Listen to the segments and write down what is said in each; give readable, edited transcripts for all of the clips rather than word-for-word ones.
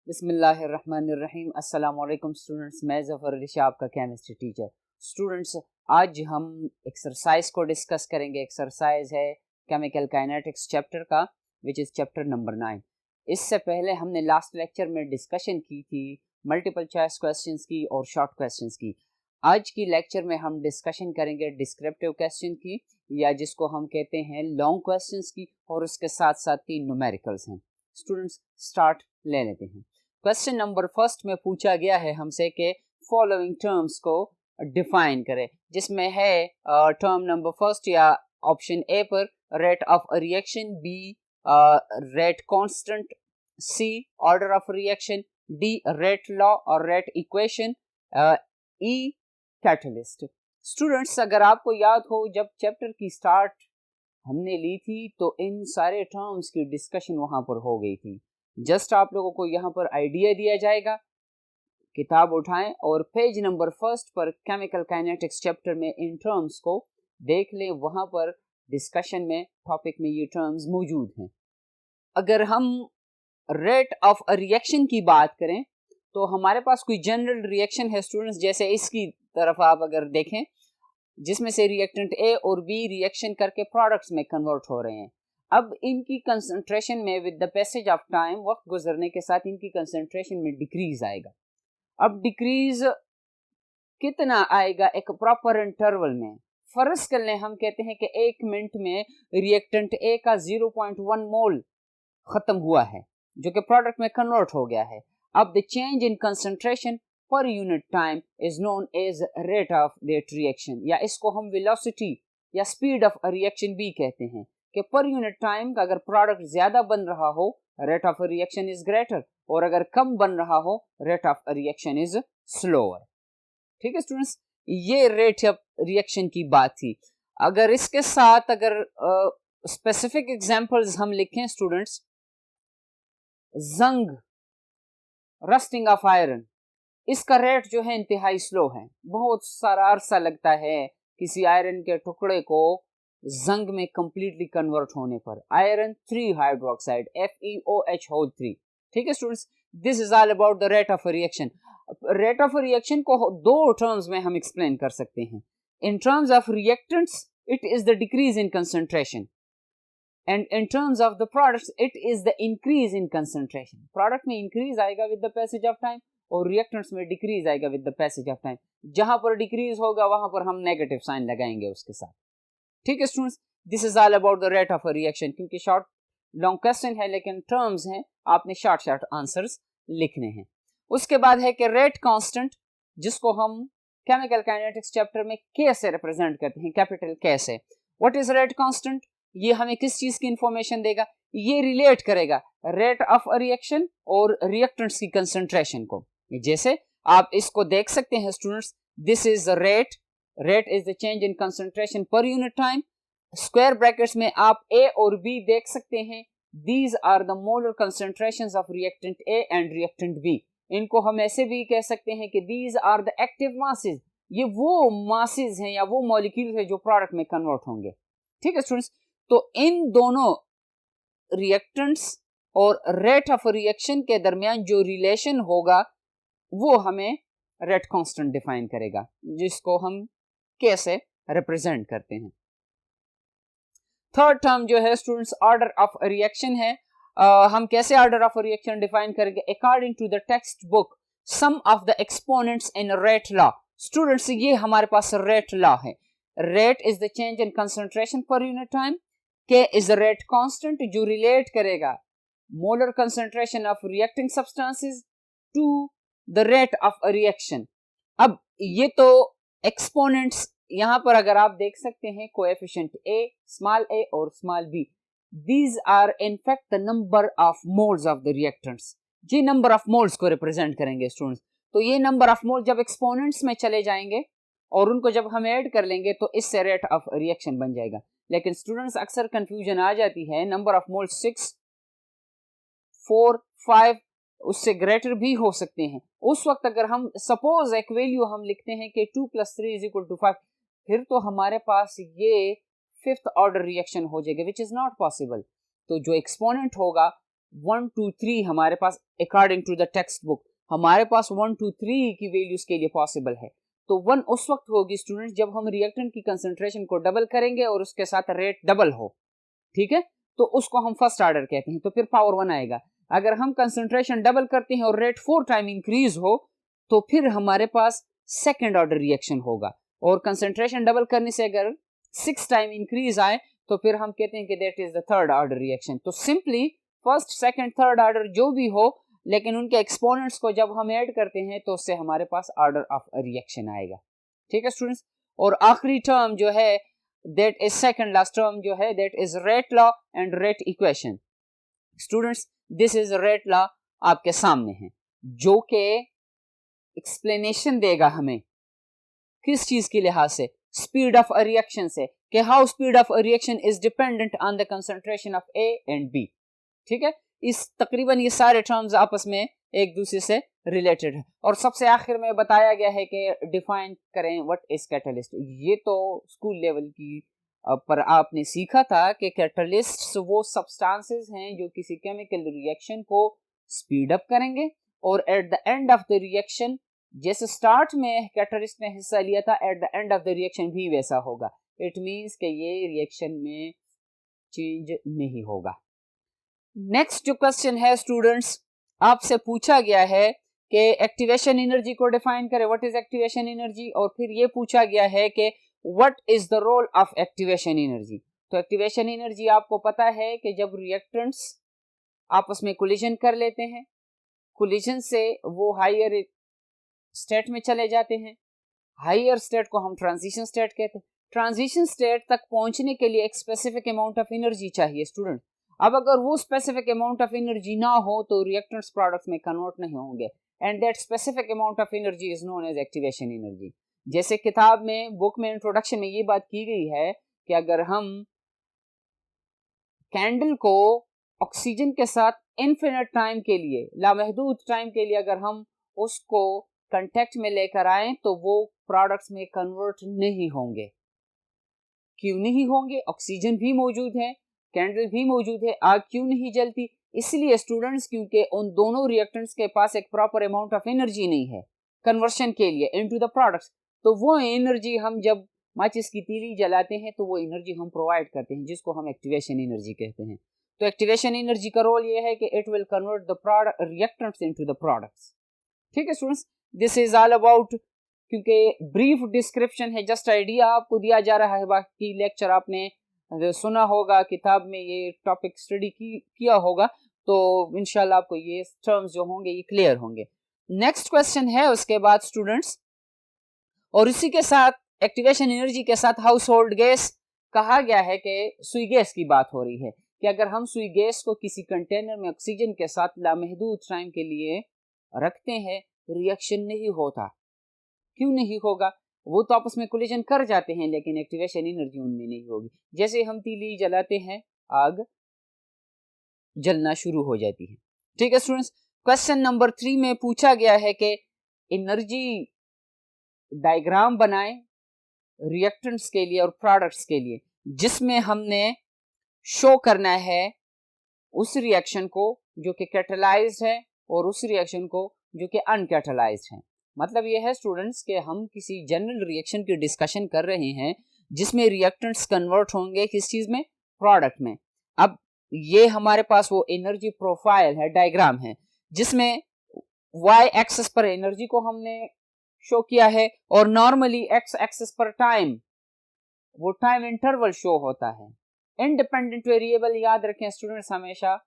बिस्मिल्लाहिर्रहमानिर्रहीम। अस्सलाम वालेकुम स्टूडेंट्स, मैं ज़फ़र अली शाह आपका केमिस्ट्री टीचर। स्टूडेंट्स, आज हम एक्सरसाइज को डिस्कस करेंगे। एक्सरसाइज है केमिकल काइनेटिक्स चैप्टर का, विच इज़ चैप्टर नंबर 9। इससे पहले हमने लास्ट लेक्चर में डिस्कशन की थी मल्टीपल चॉइस क्वेश्चंस की और शॉर्ट क्वेश्चंस की। आज की लेक्चर में हम डिस्कशन करेंगे डिस्क्रिप्टिव क्वेश्चन की, या जिसको हम कहते हैं लॉन्ग क्वेश्चंस की, और उसके साथ साथ 3 न्यूमेरिकल्स हैं। स्टूडेंट्स, स्टार्ट ले लेते हैं। क्वेश्चन नंबर फर्स्ट में पूछा गया है हमसे कि फॉलोइंग टर्म्स को डिफाइन करें, जिसमें है टर्म नंबर फर्स्ट या ऑप्शन ए पर rate of reaction, B rate constant, C order of reaction, D rate law और rate equation, E catalyst. Students, अगर आपको याद हो जब चैप्टर की स्टार्ट हमने ली थी तो इन सारे टर्म्स की डिस्कशन वहां पर हो गई थी। जस्ट आप लोगों को यहाँ पर आइडिया दिया जाएगा, किताब उठाएं और पेज नंबर फर्स्ट पर केमिकल काइनेटिक्स चैप्टर में इन टर्म्स को देख लें। वहां पर डिस्कशन में टॉपिक में ये टर्म्स मौजूद हैं। अगर हम रेट ऑफ रिएक्शन की बात करें तो हमारे पास कोई जनरल रिएक्शन है स्टूडेंट्स, जैसे इसकी तरफ आप अगर देखें, जिसमें से रिएक्टेंट ए और बी रिएक्शन करके प्रोडक्ट्स में कन्वर्ट हो रहे हैं। अब इनकी कंसंट्रेशन में with the passage of time, वक्त गुजरने के साथ इनकी कंसंट्रेशन में डिक्रीज आएगा। अब डिक्रीज कितना आएगा एक प्रॉपर इंटरवल में। फर्ज कर लें हम कहते हैं कि 1 मिनट में रिएक्टेंट ए का 0.1 मोल खत्म हुआ है, जो कि प्रोडक्ट में कन्वर्ट हो गया है। अब the change in concentration per unit time is known as rate of that reaction, या इसको हम वेलोसिटी या स्पीड ऑफ रिएक्शन भी कहते हैं कि पर यूनिट टाइम का अगर प्रोडक्ट ज्यादा बन रहा हो rate of reaction is greater, और अगर कम बन रहा हो rate of reaction is slower. ठीक है स्टूडेंट्स, ये रेट ऑफ रिएक्शन की बात थी। अगर इसके साथ अगर स्पेसिफिक एग्जांपल्स हम लिखें स्टूडेंट्स, जंग रस्टिंग ऑफ आयरन, इसका रेट जो है इंतहाई स्लो है। बहुत सारा अरसा लगता है किसी आयरन के टुकड़े को जंग में कंप्लीटली कन्वर्ट होने पर। Iron 3 hydroxide FeOH3। ठीक है students, this is all about the rate of reaction. Rate of reaction को दो टर्म्स में हम एक्सप्लेन कर सकते हैं। In terms of reactants it is the decrease in concentration, and in terms of the products it is the increase in concentration. Product में increase आएगा with the passage of time और reactants में decrease आएगा with the passage of time. जहां पर decrease होगा वहां पर हम नेगेटिव साइन लगाएंगे उसके साथ। ठीक है students, this is all about the rate of a reaction. क्योंकि शॉर्ट लॉन्ग क्वेश्चन है लेकिन टर्म्स हैं, आपने शॉर्ट शॉर्ट आंसर्स लिखने हैं। उसके बाद है कि रेट कांस्टेंट, जिसको हम केमिकल काइनेटिक्स चैप्टर में के से रिप्रेजेंट करते हैं, कैपिटल के से। What is rate constant? ये हमें किस चीज की इंफॉर्मेशन देगा? ये रिलेट करेगा रेट ऑफ अ रिएक्शन और रिएक्टेंट्स की कंसंट्रेशन को। जैसे आप इसको देख सकते हैं students, this is rate, rate is the change in concentration per unit time. Square brackets में आप ए और बी देख सकते हैं। These are the molar concentrations of reactant A and reactant B. इनको हम ऐसे भी कह सकते हैं कि these are the active masses. ये वो मासेस हैं या वो मॉलिक्यूल्स हैं जो प्रोडक्ट में कन्वर्ट होंगे। ठीक है स्टूडेंट्स, तो इन दोनों रिएक्टेंट्स और रेट ऑफ रिएक्शन के दरमियान जो रिलेशन होगा वो हमें रेट कांस्टेंट डिफाइन करेगा, जिसको हम कैसे रिप्रेजेंट करते हैं। थर्ड टर्म जो है स्टूडेंट्स ऑर्डर ऑफ रिएक्शन है। हम कैसे ऑर्डर ऑफ रिएक्शन डिफाइन करेंगे? According to the text book sum of the exponents in rate law. Students, ये हमारे पास रेट लॉ है। Rate is the change in concentration per unit time, K is the rate constant जो relate करेगा molar concentration of reacting substances to the rate of a reaction. अब ये तो exponents यहां पर अगर आप देख सकते हैं, कोएफिशिएंट ए, स्मॉल ए और small B, these are in fact the number of moles of the reactants. ये नंबर ऑफ मोल्स को रिप्रेजेंट करेंगे स्टूडेंट्स। तो ये नंबर ऑफ मोल जब एक्सपोनेंट्स में चले जाएंगे और उनको जब हम ऐड कर लेंगे तो इससे रेट ऑफ रिएक्शन बन जाएगा। लेकिन स्टूडेंट्स अक्सर कंफ्यूजन आ जाती है, नंबर ऑफ मोल 6, 4, 5 उससे ग्रेटर भी हो सकते हैं। उस वक्त अगर हम सपोज एक वैल्यू हम लिखते हैं कि 2 + 3 = 5, फिर तो हमारे पास ये 5th ऑर्डर रिएक्शन हो जाएगा, विच इज नॉट पॉसिबल। तो जो एक्सपोनेंट होगा 1 2 3 हमारे पास according to the text book हमारे पास 1 2 3 की वैल्यूज के लिए पॉसिबल है। तो 1 उस वक्त होगी स्टूडेंट जब हम रिएक्टेंट की कंसंट्रेशन को डबल करेंगे और उसके साथ रेट डबल हो, ठीक है, तो उसको हम फर्स्ट ऑर्डर कहते हैं, तो फिर पावर 1 आएगा। अगर हम कंसंट्रेशन डबल करते हैं और रेट 4 टाइम इंक्रीज हो तो फिर हमारे पास सेकेंड ऑर्डर रिएक्शन होगा, और कंसंट्रेशन डबल करने से अगर 6 टाइम इंक्रीज आए तो फिर हम कहते हैं कि that is the third order reaction. तो simply first second third order जो भी हो, लेकिन उनके एक्सपोनेंट्स को जब हम ऐड करते हैं तो उससे हमारे पास ऑर्डर ऑफ रिएक्शन आएगा, ठीक है स्टूडेंट्स। और आखिरी टर्म जो है that is second last term जो है that is rate law and rate equation. Students this is rate law आपके सामने है, जो कि एक्सप्लेनेशन देगा हमें किस चीज के लिहाज से, स्पीड ऑफ अ रिएक्शन से, कि how speed of a reaction is dependent on the concentration of A and B, ठीक है। इस तकरीबन ये सारे टर्म्स आपस में एक दूसरे से रिलेटेड है। और सबसे आखिर में बताया गया है कि डिफाइन करें व्हाट इज कैटलिस्ट। ये तो स्कूल लेवल की पर आपने सीखा था कि कैटलिस्ट्स वो सब्सटेंसेस हैं जो किसी केमिकल रिएक्शन को स्पीड अप करेंगे, और at the end of the reaction जैसे स्टार्ट में कैटलिस्ट ने हिस्सा लिया था, at the end of the reaction भी वैसा होगा। इट मींस कि ये रिएक्शन में चेंज नहीं होगा। नेक्स्ट जो क्वेश्चन है स्टूडेंट्स, आपसे पूछा गया है कि एक्टिवेशन एनर्जी को डिफाइन करें, व्हाट इज एक्टिवेशन एनर्जी, और फिर ये पूछा गया है कि what is the role of activation energy. तो एक्टिवेशन एनर्जी आपको पता है कि जब रिएक्टेंट्स आपस में कोलिजन कर लेते हैं, कोलिजन से वो हायर स्टेट में चले जाते हैं, हायर स्टेट को हम ट्रांजिशन स्टेट कहते हैं। ट्रांजिशन स्टेट तक पहुंचने के लिए एक स्पेसिफिक अमाउंट ऑफ एनर्जी चाहिए स्टूडेंट। अब अगर वो स्पेसिफिक अमाउंट ऑफ एनर्जी ना हो तो रिएक्टेंट्स प्रोडक्ट्स में कन्वर्ट नहीं होंगे, and that specific amount of energy is known as activation energy. जैसे किताब में बुक में इंट्रोडक्शन में ये बात की गई है कि अगर हम कैंडल को ऑक्सीजन के साथ इनफिनिट टाइम के लिए, लामहदूद टाइम के लिए अगर हम उसको कांटेक्ट में लेकर आए तो वो प्रोडक्ट्स में कन्वर्ट नहीं होंगे। क्यों नहीं होंगे? ऑक्सीजन भी मौजूद है, कैंडल भी मौजूद है, आग क्यों नहीं जलती? इसलिए स्टूडेंट्स क्योंकि उन दोनों रिएक्टेंट्स के पास एक प्रॉपर अमाउंट ऑफ एनर्जी नहीं है कन्वर्शन के लिए इनटू द प्रोडक्ट्स। तो वो एनर्जी हम जब माचिस की तीली जलाते हैं तो वो एनर्जी हम प्रोवाइड करते हैं, जिसको हम एक्टिवेशन एनर्जी कहते हैं। तो एक्टिवेशन एनर्जी का रोल ये है कि it will convert the product reactants into the products. ठीक है students, this is all about, क्योंकि ब्रीफ डिस्क्रिप्शन है, जस्ट आइडिया आपको दिया जा रहा है, बाकी लेक्चर आपने सुना होगा, किताब में ये टॉपिक स्टडी किया होगा, तो इंशाल्लाह आपको ये टर्म्स जो होंगे ये क्लियर होंगे। नेक्स्ट क्वेश्चन है उसके बाद स्टूडेंट्स, और इसी के साथ एक्टिवेशन एनर्जी के साथ हाउस होल्ड गैस कहा गया है कि सुई गैस की बात हो रही है कि अगर हम सुई गैस को किसी कंटेनर में ऑक्सीजन के साथ लामहदूद टाइम के लिए रखते हैं, रिएक्शन नहीं होता। क्यों नहीं होगा? वो तो आपस में कोलिजन कर जाते हैं, लेकिन एक्टिवेशन एनर्जी उनमें नहीं होगी। जैसे हम तीली जलाते हैं, आग जलना शुरू हो जाती है। ठीक है स्टूडेंट्स, क्वेश्चन नंबर 3 में पूछा गया है कि एनर्जी डायग्राम बनाएं रिएक्टेंट्स के लिए और प्रोडक्ट्स के लिए, जिसमें हमने शो करना है उस रिएक्शन को जो कि कैटलाइज्ड है और उस रिएक्शन को जो कि अनकैटलाइज्ड है। मतलब यह है स्टूडेंट्स कि हम किसी जनरल रिएक्शन की डिस्कशन कर रहे हैं जिसमें रिएक्टेंट्स कन्वर्ट होंगे किस चीज में? प्रोडक्ट में। अब ये हमारे पास वो एनर्जी प्रोफाइल है, डायग्राम है, जिसमें वाई एक्सिस पर एनर्जी को हमने शो किया है और नॉर्मली एक्स एक्सिस पर टाइम, वो टाइम इंटरवल शो होता है। इंडिपेंडेंट वेरिएबल याद रखें स्टूडेंट्स, हमेशा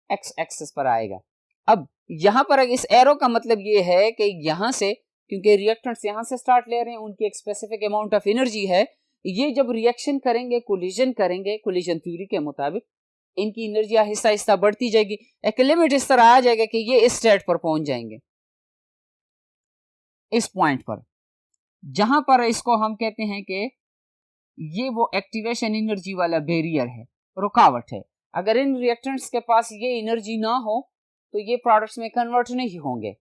एक्स एक्सिस पर आएगा। अब यहां पर इस एरो का मतलब ये है कि यहां से, क्योंकि रिएक्टेंट्स यहां से स्टार्ट ले रहे हैं, उनकी एक स्पेसिफिक अमाउंट ऑफ एनर्जी है, ये जब रिएक्शन करेंगे, कोलिजन करेंगे, कोलिजन थ्योरी के मुताबिक इनकी एनर्जी आहिस्ता आहिस्ता बढ़ती जाएगी, एक लिमिट इस तरह आ जाएगा कि ये इस स्टेट पर पहुंच जाएंगे, इस पॉइंट पर, जहां पर इसको हम कहते हैं कि ये वो एक्टिवेशन एनर्जी वाला बैरियर है, रुकावट है। अगर इन रिएक्टेंट्स के पास ये एनर्जी ना हो तो ये प्रोडक्ट्स में कन्वर्ट नहीं होंगे।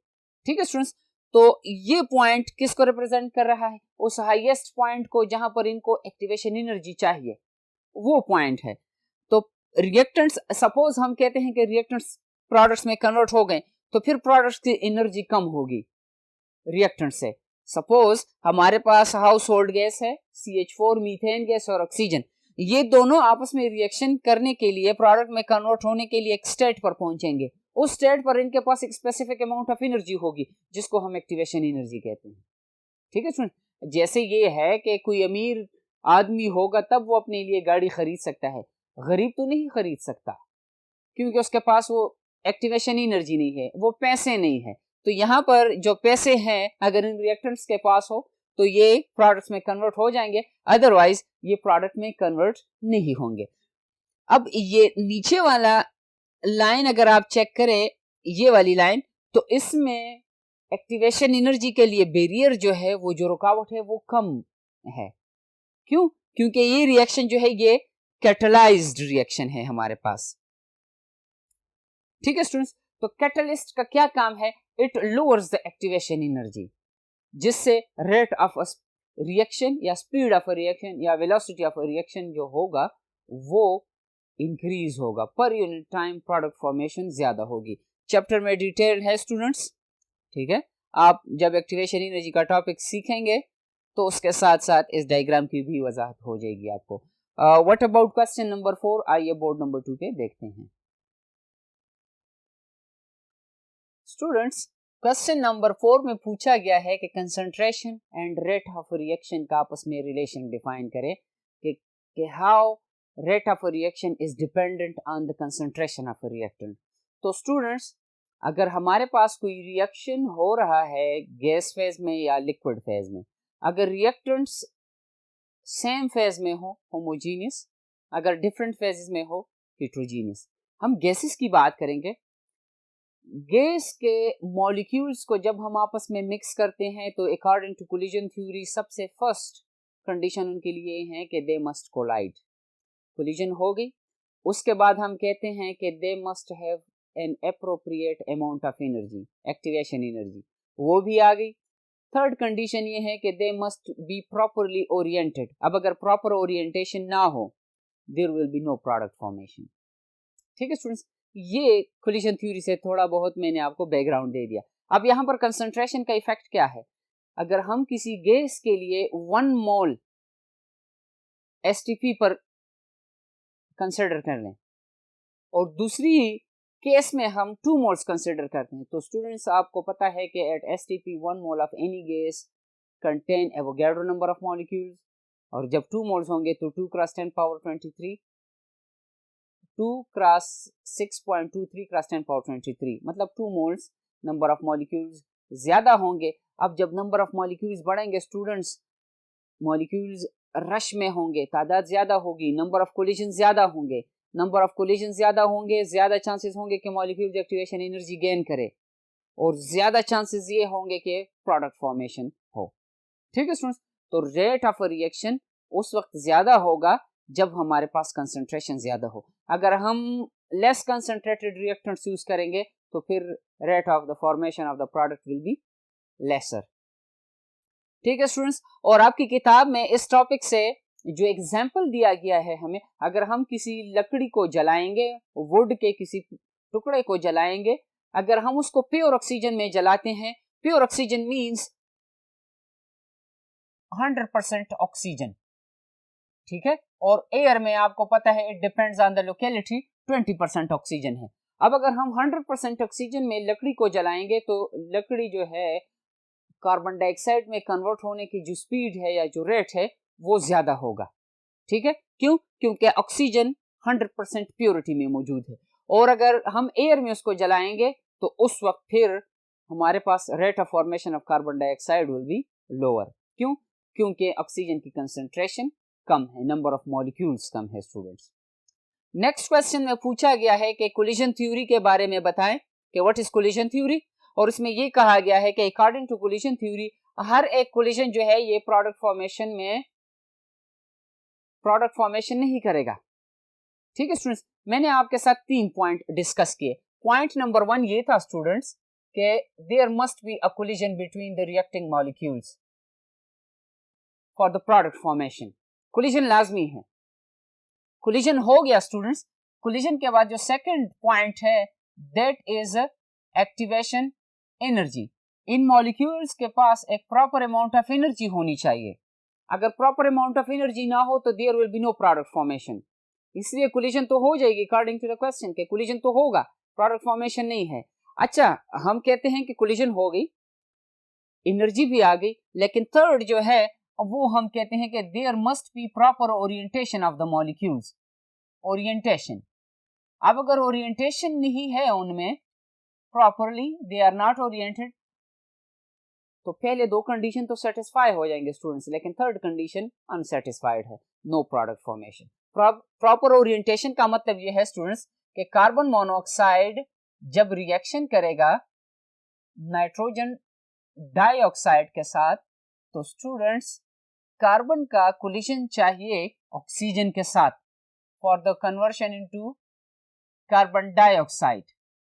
ठीक है स्टूडेंट्स, तो ये पॉइंट किसको रिप्रेजेंट कर रहा है? उस हाईएस्ट पॉइंट को जहां पर इनको एक्टिवेशन एनर्जी चाहिए, वो पॉइंट है। तो रिएक्टेंट्स, सपोज हम कहते हैं कि रिएक्टेंट्स प्रोडक्ट्स में कन्वर्ट हो गए तो फिर प्रोडक्ट्स की एनर्जी कम होगी रिएक्टेंट से। सपोज हमारे पास हाउस होल्ड गैस है CH4, मीथेन गैस और ऑक्सीजन, ये दोनों आपस में रिएक्शन करने के लिए, प्रोडक्ट में कन्वर्ट होने के लिए एक स्टेट पर पहुंचेंगे। उस स्टेट पर इनके पास एक स्पेसिफिक अमाउंट ऑफ एनर्जी होगी जिसको हम एक्टिवेशन एनर्जी कहते हैं। ठीक है सुन, जैसे ये है कि कोई अमीर आदमी होगा तब वो अपने लिए गाड़ी खरीद सकता है, गरीब तो नहीं खरीद सकता क्योंकि उसके पास वो एक्टिवेशन एनर्जी नहीं है, वो पैसे नहीं है। तो यहाँ पर जो पैसे हैं अगर इन रिएक्टेंट्स के पास हो तो ये प्रोडक्ट्स में कन्वर्ट हो जाएंगे, अदरवाइज ये प्रोडक्ट में कन्वर्ट नहीं होंगे। अब ये नीचे वाला लाइन अगर आप चेक करें, ये वाली लाइन, तो इसमें एक्टिवेशन एनर्जी के लिए बैरियर जो है, वो जो रुकावट है वो कम है। क्यों? क्योंकि ये रिएक्शन जो है ये कैटलाइज्ड रिएक्शन है हमारे पास। ठीक है स्टूडेंट्स, तो कैटलिस्ट का क्या काम है? It lowers the activation energy, जिससे रेट ऑफ रिएक्शन या स्पीड ऑफ रिएक्शन या वेलोसिटी ऑफ रिएक्शन जो होगा वो इंक्रीज होगा, पर यूनिट टाइम प्रोडक्ट फॉर्मेशन ज्यादा होगी। चैप्टर में डिटेल है स्टूडेंट्स, ठीक है। आप जब एक्टिवेशन एनर्जी का टॉपिक सीखेंगे तो उसके साथ साथ इस डायग्राम की भी वजाहत हो जाएगी आपको। What about question number 4? आइए बोर्ड नंबर 2 पे देखते हैं स्टूडेंट्स। क्वेश्चन नंबर 4 में पूछा गया है कि concentration and rate of reaction का आपस में रिलेशन डिफाइन करें कि how rate of reaction is dependent on the concentration of reactant. तो स्टूडेंट्स, अगर हमारे पास कोई रिएक्शन हो रहा है गैस फेज में या लिक्विड फेज में, अगर रिएक्टेंट्स सेम फेज में हो होमोजीनियस, अगर डिफरेंट फेजेस में हो हेट्रोजीनियस। हम गैसेस की बात करेंगे। गैस के मॉलिक्यूल्स को जब हम आपस में मिक्स करते हैं तो अकॉर्डिंग टू कोलिजन थ्योरी सबसे फर्स्ट कंडीशन उनके लिए है कि दे मस्ट कोलाइड। कोलिजन हो गई, उसके बाद हम कहते हैं कि they must have an appropriate amount of energy, activation energy, वो भी आ गई। थर्ड कंडीशन ये है कि they must be properly oriented. अब अगर प्रॉपर ओरिएंटेशन ना हो there will be no product formation. ठीक है स्टूडेंट्स, ये कोलिजन थ्योरी से थोड़ा बहुत मैंने आपको बैकग्राउंड दे दिया। अब यहाँ पर कंसंट्रेशन का इफेक्ट क्या है? अगर हम किसी गैस के लिए 1 मोल एसटीपी पर कंसिडर कर लें और दूसरी केस में हम 2 मोल्स कंसिडर करते हैं, तो स्टूडेंट्स आपको पता है कि at STP 1 mole of any gas contain Avogadro number of molecules, और जब 2 मोल्स होंगे तो 2 cross 10 power 23, 2 cross 6.23 cross 10 power 23, मतलब 2 मोल्स नंबर ऑफ मॉलिक्यूल्स ज्यादा होंगे। अब जब नंबर ऑफ मॉलिक्यूल्स बढ़ेंगे स्टूडेंट्स, मॉलिक्यूल्स रश में होंगे, तादाद ज्यादा होगी, नंबर ऑफ कोलिजन ज्यादा होंगे। नंबर ऑफ कोलिजन ज्यादा होंगे, ज्यादा चांसेस होंगे कि मॉलिक्यूल्स एक्टिवेशन एनर्जी गेन करे, और ज्यादा चांसेस ये होंगे कि प्रोडक्ट फॉर्मेशन हो। ठीक है स्टूडेंट्स, तो रेट ऑफ रिएक्शन उस वक्त ज्यादा होगा जब हमारे पास कंसंट्रेशन ज्यादा हो। अगर हम लेस कंसंट्रेटेड रिएक्टेंट्स यूज करेंगे तो फिर rate of the formation of the product will be lesser. ठीक है स्टूडेंट्स, और आपकी किताब में इस टॉपिक से जो एग्जाम्पल दिया गया है हमें, अगर हम किसी लकड़ी को जलाएंगे, वुड के किसी टुकड़े को जलाएंगे, अगर हम उसको प्योर ऑक्सीजन में जलाते हैं, प्योर ऑक्सीजन मींस 100% ऑक्सीजन, ठीक है, और एयर में आपको पता है it depends on the locality 20% oxygen है। अब अगर हम 100% ऑक्सीजन में लकड़ी को जलाएंगे तो लकड़ी जो है कार्बन डाइऑक्साइड में कन्वर्ट होने की जो स्पीड है या जो रेट है वो ज्यादा होगा। ठीक है, क्यों? क्योंकि ऑक्सीजन 100% प्योरिटी में मौजूद है, और अगर हम एयर में उसको जलाएंगे तो उस वक्त फिर हमारे पास rate of formation of carbon dioxide will be lower. क्यों? क्योंकि ऑक्सीजन की कंसंट्रेशन कम है, नंबर ऑफ मॉलिक्यूल्स कम है स्टूडेंट्स। नेक्स्ट क्वेश्चन में पूछा गया है कि कोलिजन थ्योरी के बारे में बताएं कि व्हाट इज कोलिजन थ्योरी, और इसमें ये कहा गया है कि अकॉर्डिंग टू कोलिजन थ्योरी हर एक कोलिजन जो है ये प्रोडक्ट फॉर्मेशन नहीं करेगा। ठीक है स्टूडेंट्स, मैंने आपके साथ 3 पॉइंट डिस्कस किए। पॉइंट नंबर 1 ये था स्टूडेंट्स कि there must be a collision between the reacting molecules for the product formation. Collision लाजमी है। कोलिजन हो गया स्टूडेंट्स। कोलिजन के बाद जो सेकंड पॉइंट है that is activation energy. In molecules के पास एक प्रॉपर अमाउंट ऑफ एनर्जी होनी चाहिए। अगर प्रॉपर अमाउंट ऑफ एनर्जी ना हो तो there will be no product formation. इसलिए कोलिजन तो हो जाएगी अकॉर्डिंग टू द क्वेश्चन के, कोलिजन तो होगा, प्रोडक्ट फॉर्मेशन नहीं है। अच्छा, हम कहते हैं कि कोलिजन हो गई, एनर्जी भी आ गई, लेकिन थर्ड जो है वो हम कहते हैं कि there must be proper orientation of the molecules. Orientation, अब अगर ओरिएंटेशन नहीं है उनमें properly, they are not oriented, तो पहले दो कंडीशन तो सेटिस्फाई हो जाएंगे स्टूडेंट्स, लेकिन थर्ड कंडीशन अनसेटिस्फाइड है, no product formation. Proper orientation का मतलब यह है स्टूडेंट्स कि कार्बन मोनोऑक्साइड जब रिएक्शन करेगा नाइट्रोजन डाइऑक्साइड के साथ, तो स्टूडेंट्स कार्बन का कोलिजन चाहिए ऑक्सीजन के साथ for the conversion into carbon dioxide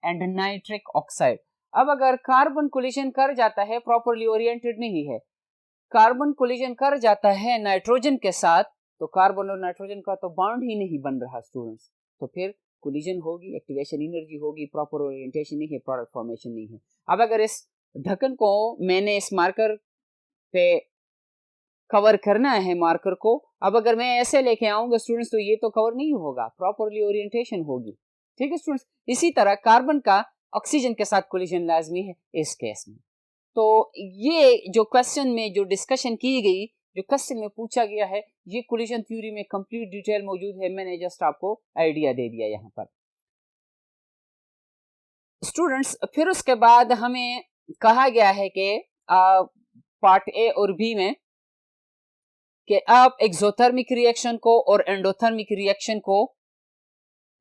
and nitric oxide. अब अगर कार्बन कोलिजन कर जाता है, प्रॉपरली ओरिएंटेड नहीं है, कार्बन कोलिजन कर जाता है नाइट्रोजन के साथ, तो कार्बन और नाइट्रोजन का तो बॉन्ड ही नहीं बन रहा स्टूडेंट्स, तो फिर कोलिजन होगी, एक्टिवेशन एनर्जी होगी, प्रॉपर ओरिएंटेशन नहीं है, प्रोडक्ट फॉर्मेशन नहीं है। अब अगर इस ढक्कन को मैंने इस मार्कर पे कवर करना है मार्कर को, अब अगर मैं ऐसे लेके आऊंगा स्टूडेंट्स तो ये तो कवर नहीं होगा, प्रॉपरली ओरिएंटेशन होगी। ठीक है स्टूडेंट्स, इसी तरह कार्बन का ऑक्सीजन के साथ कोलिजन लाजमी है इस केस में। तो ये जो क्वेश्चन में जो डिस्कशन की गई, जो क्वेश्चन में पूछा गया है, ये कोलिजन थ्योरी में कंप्लीट डिटेल मौजूद है, मैंने जस्ट आपको आइडिया दे दिया यहाँ पर स्टूडेंट्स। फिर उसके बाद हमें कहा गया है कि पार्ट ए और बी में कि आप एक्सोथर्मिक रिएक्शन को और एंडोथर्मिक रिएक्शन को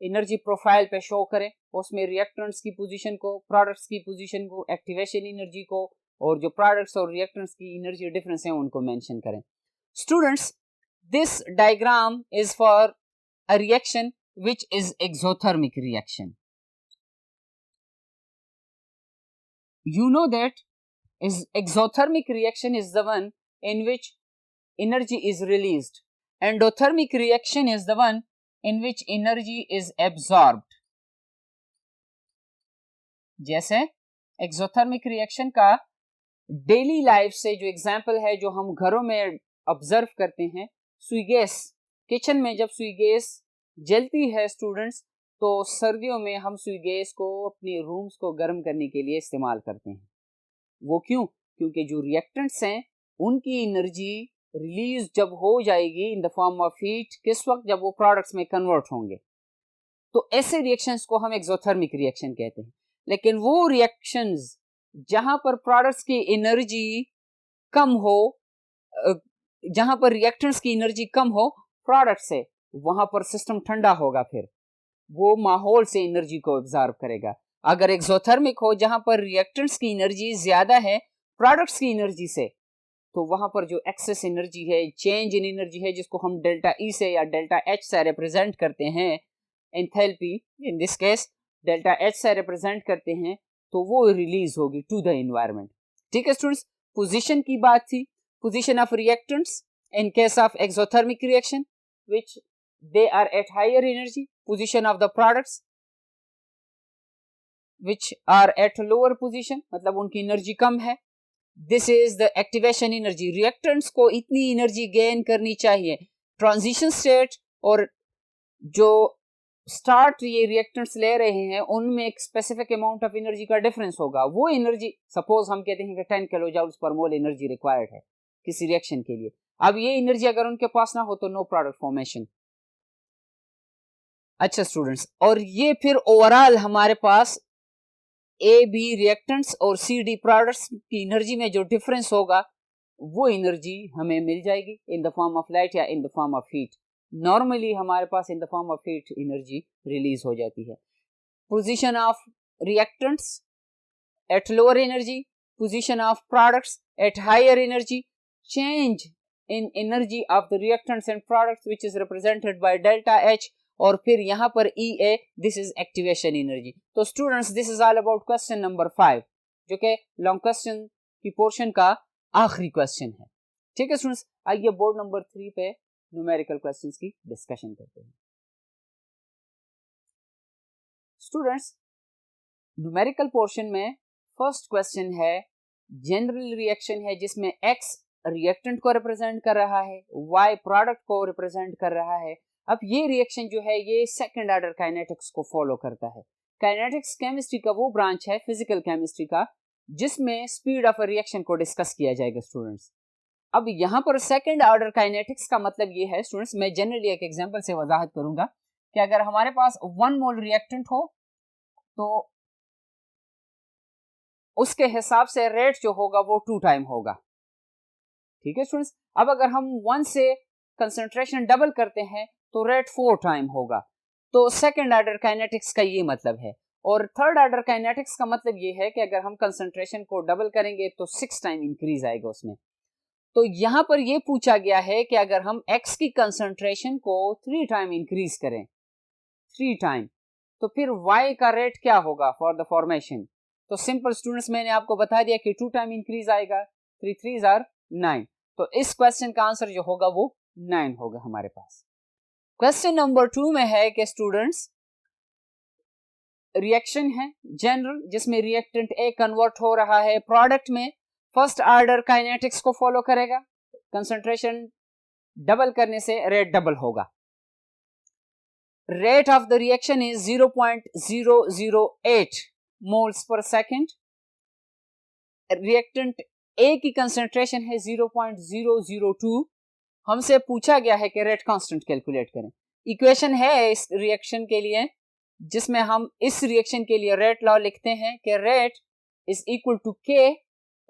एनर्जी प्रोफाइल पे शो करें, उसमें रिएक्टेंट्स की पोजीशन को, प्रोडक्ट्स की पोजीशन को, एक्टिवेशन एनर्जी को, और जो प्रोडक्ट्स और रिएक्टेंट्स की एनर्जी डिफरेंस है उनको मेंशन करें। Students, this diagram is for a reaction which is exothermic reaction. You know that is exothermic reaction is the one in which energy is released. Endothermic reaction is the one in which energy is absorbed. जैसे exothermic reaction का daily life से जो example है, जो हम घरों में observe करते हैं, सुई गैस, किचन में जब सुई गैस जलती है स्टूडेंट्स, तो सर्दियों में हम सुई गैस को अपने रूम्स को गर्म करने के लिए इस्तेमाल करते हैं। वो क्यों? क्योंकि जो रिएक्टेंट्स हैं उनकी एनर्जी रिलीज जब हो जाएगी in the form of heat, किस वक्त? जब वो प्रोडक्ट्स में कन्वर्ट होंगे। तो ऐसे रिएक्शंस को हम एक्सोथर्मिक रिएक्शन कहते हैं। लेकिन वो रिएक्शंस जहां पर प्रोडक्ट्स की एनर्जी कम हो, जहां पर रिएक्टेंट्स की एनर्जी कम हो प्रोडक्ट से, वहां पर सिस्टम ठंडा होगा, फिर वो माहौल से एनर्जी को एब्जॉर्ब करेगा। अगर एक्सोथर्मिक हो जहां पर रिएक्टेंट्स की एनर्जी ज्यादा है प्रोडक्ट्स की एनर्जी से, तो वहां पर जो एक्सेस एनर्जी है, चेंज इन एनर्जी है, जिसको हम डेल्टा ई से या डेल्टा एच से रिप्रेजेंट करते हैं, enthalpy in this case delta H से रिप्रेजेंट करते हैं, तो वो रिलीज होगी टू द एनवायरनमेंट। ठीक है स्टूडेंट्स, पोजीशन की बात थी, position of reactants in case of exothermic reaction which they are at higher energy, position of the products which are at lower position, मतलब उनकी एनर्जी कम है। This is the activation energy. Reactants को इतनी energy gain करनी चाहिए, transition state और जो start ये रिएक्टेंट्स ले रहे हैं उनमें एक स्पेसिफिक अमाउंट ऑफ एनर्जी का डिफरेंस होगा। वो एनर्जी, सपोज हम कहते हैं कि 10 किलो जूल्स पर मोल एनर्जी रिक्वायर्ड है किसी रिएक्शन के लिए, अब ये एनर्जी अगर उनके पास ना हो तो नो प्रोडक्ट फॉर्मेशन। अच्छा स्टूडेंट्स, और ये फिर ओवरऑल हमारे पास ए बी रिएक्टेंट्स और सी डी प्रोडक्ट्स की एनर्जी में जो डिफरेंस होगा वो एनर्जी हमें मिल जाएगी in the form of light या in the form of heat. Normally हमारे पास in the form of heat energy release हो जाती है। Position of reactants at lower energy, position of products at higher energy, change in energy of the reactants and products which is represented by delta H, और फिर यहां पर ई ए, this is activation energy. तो students, this is all about question number 5, जो कि long question की portion का आखिरी क्वेश्चन है। ठीक है स्टूडेंट्स, आइए बोर्ड नंबर 3 पे न्यूमेरिकल क्वेश्चंस की डिस्कशन करते हैं। स्टूडेंट्स, न्यूमेरिकल पोर्शन में फर्स्ट क्वेश्चन है जनरल रिएक्शन है, जिसमें x रिएक्टेंट को रिप्रेजेंट कर रहा है, y प्रोडक्ट को रिप्रेजेंट कर रहा है। अब ये रिएक्शन जो है ये सेकंड ऑर्डर काइनेटिक्स को फॉलो करता है। काइनेटिक्स केमिस्ट्री का वो ब्रांच है फिजिकल केमिस्ट्री का जिसमें स्पीड ऑफ अ रिएक्शन को डिस्कस किया जाएगा स्टूडेंट्स। अब यहाँ पर सेकंड ऑर्डर काइनेटिक्स का मतलब ये है स्टूडेंट्स, मैं जनरली एक एग्जांपल से वजाहत करूंगा कि अगर हमारे पास 1 मोल रिएक्टेंट हो तो उसके हिसाब से रेट जो होगा वो 2 टाइम होगा। ठीक है स्टूडेंट्स। अब अगर हम 1 से कंसंट्रेशन डबल करते हैं तो रेट 4 टाइम होगा। तो सेकंड ऑर्डर काइनेटिक्स का ये मतलब है। और थर्ड ऑर्डर काइनेटिक्स का मतलब ये है कि अगर हम कंसंट्रेशन को डबल करेंगे तो 6 टाइम इंक्रीज आएगा उसमें। तो यहां पर ये पूछा गया है कि अगर हम x की कंसंट्रेशन को 3 टाइम इंक्रीज करें, 3 टाइम, तो फिर y का रेट क्या होगा फॉर द फॉर्मेशन। तो सिंपल स्टूडेंट्स मैंने आपको बता दिया कि 2 टाइम इंक्रीज आएगा, 3 3 आर 9। तो इस क्वेश्चन का आंसर जो होगा वो 9 होगा हमारे पास। क्वेश्चन नंबर 2 में है कि स्टूडेंट्स रिएक्शन है जनरल जिसमें रिएक्टेंट ए कन्वर्ट हो रहा है प्रोडक्ट में, फर्स्ट ऑर्डर काइनेटिक्स को फॉलो करेगा, कंसंट्रेशन डबल करने से रेट डबल होगा। Rate of the reaction is 0.008 moles per second. Reactant A की कंसंट्रेशन है 0.002। हमसे पूछा गया है कि रेट कांस्टेंट कैलकुलेट करें। इक्वेशन है इस रिएक्शन के लिए जिसमें हम इस रिएक्शन के लिए रेट लॉ लिखते हैं कि रेट इज इक्वल टू के,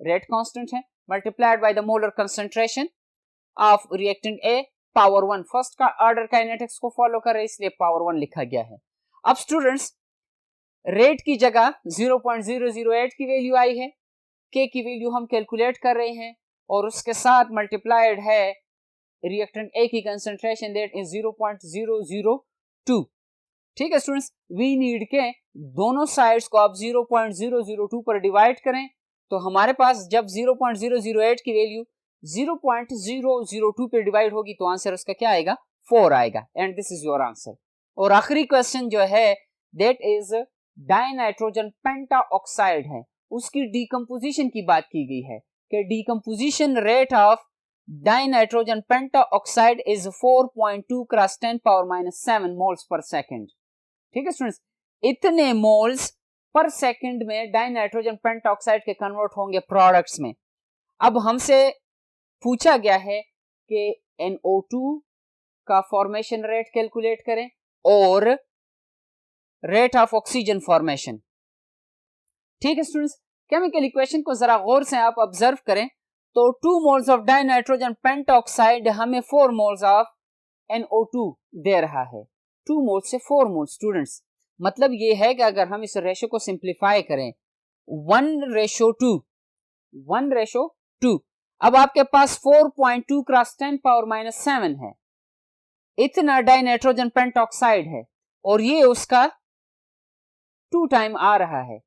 रेट कांस्टेंट है, multiplied by the molar concentration of reactant A power 1। First का ऑर्डर काइनेटिक्स को फॉलो कर रहे इसलिए पावर 1 लिखा गया है। अब स्टूडेंट्स रेट की जगह 0.008 की वैल्यू आई है, के की वैल्यू हम कैलकुलेट कर रहे हैं और उसके साथ मल्टीप्लाइड है रिएक्टेंट ए की कंसंट्रेशन दैट इज 0.002। ठीक है स्टूडेंट्स, वी नीड के दोनों साइड्स को आप 0.002 पर डिवाइड करें तो हमारे पास जब 0.008 की वैल्यू 0.002 पे डिवाइड होगी तो आंसर उसका क्या आएगा, 4 आएगा। And this is your answer. और आखिरी क्वेश्चन जो है दैट इज डाइनाइट्रोजन पेंटाऑक्साइड है, उसकी डीकंपोजिशन की बात की गई है कि decomposition rate of dinitrogen pentoxide is 4.2 cross 10 power -7 moles per second. ठीक है स्टूडेंट्स, इतने मोल्स पर सेकंड में डाइनाइट्रोजन पेंटाऑक्साइड के कन्वर्ट होंगे प्रोडक्ट्स में। अब हमसे पूछा गया है कि NO2 का फॉर्मेशन रेट कैलकुलेट करें और रेट ऑफ ऑक्सीजन फॉर्मेशन। ठीक है स्टूडेंट्स, केमिकल इक्वेशन को जरा गौर से आप ऑब्जर्व करें तो 2 मोल्स ऑफ डाइनाइट्रोजन पेंटाऑक्साइड हमें 4 मोल्स ऑफ NO2 दे रहा है। 2 मोल्स से 4 मोल्स स्टूडेंट्स, मतलब ये है कि अगर हम इस रेशो को सिंप्लीफाई करें 1:2, अब आपके पास 4.2 क्रॉस 10 पावर -7 है, इतना डाइनाइट्रोजन पेंटाऑक्साइड है और ये उसका 2 टाइम आ रहा है।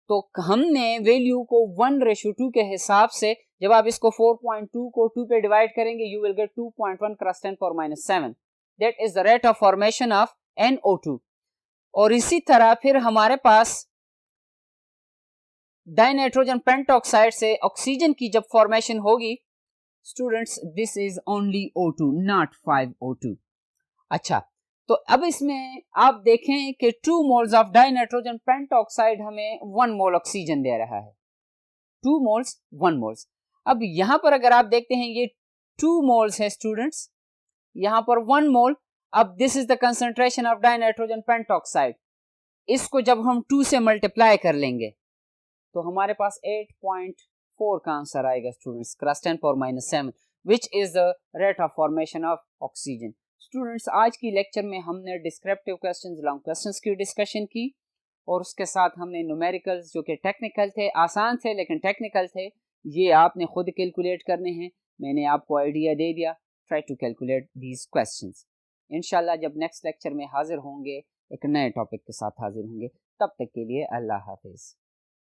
तो हमने वैल्यू को 1:2 के हिसाब से जब आप इसको 4.2 को 2 पे डिवाइड करेंगे you will get 2.1 cross 10 power -7, that is the rate of formation of NO2। और इसी तरह फिर हमारे पास डाइनाइट्रोजन पेंटाऑक्साइड से ऑक्सीजन की जब फॉर्मेशन होगी students this is only O2 not 5O2। अच्छा, तो अब इसमें आप देखें कि 2 मोल्स ऑफ डाइनाइट्रोजन पेंटाऑक्साइड हमें 1 मोल ऑक्सीजन दे रहा है, 2 मोल्स 1 मोल्स। अब यहां पर अगर आप देखते हैं ये 2 मोल्स है स्टूडेंट्स, यहां पर 1 मोल। अब this is the concentration of dinitrogen pentoxide, इसको जब हम 2 से मल्टीप्लाई कर लेंगे तो हमारे पास 8.4 का आंसर आएगा students, cross 10 power -7 which is the rate of formation of oxygen. Students आज की लेक्चर में हमने डिस्क्रिप्टिव क्वेश्चंस, लॉन्ग क्वेश्चंस की डिस्कशन की और उसके साथ हमने न्यूमेरिकल्स जो कि टेक्निकल थे, आसान थे लेकिन टेक्निकल थे, ये आपने खुद कैलकुलेट करने हैं। मैंने आपको आइडिया दे दिया, try to calculate these questions. इंशाल्लाह जब नेक्स्ट लेक्चर में हाजिर होंगे एक नए टॉपिक के साथ हाजिर होंगे, तब तक के लिए अल्लाह हाफिज।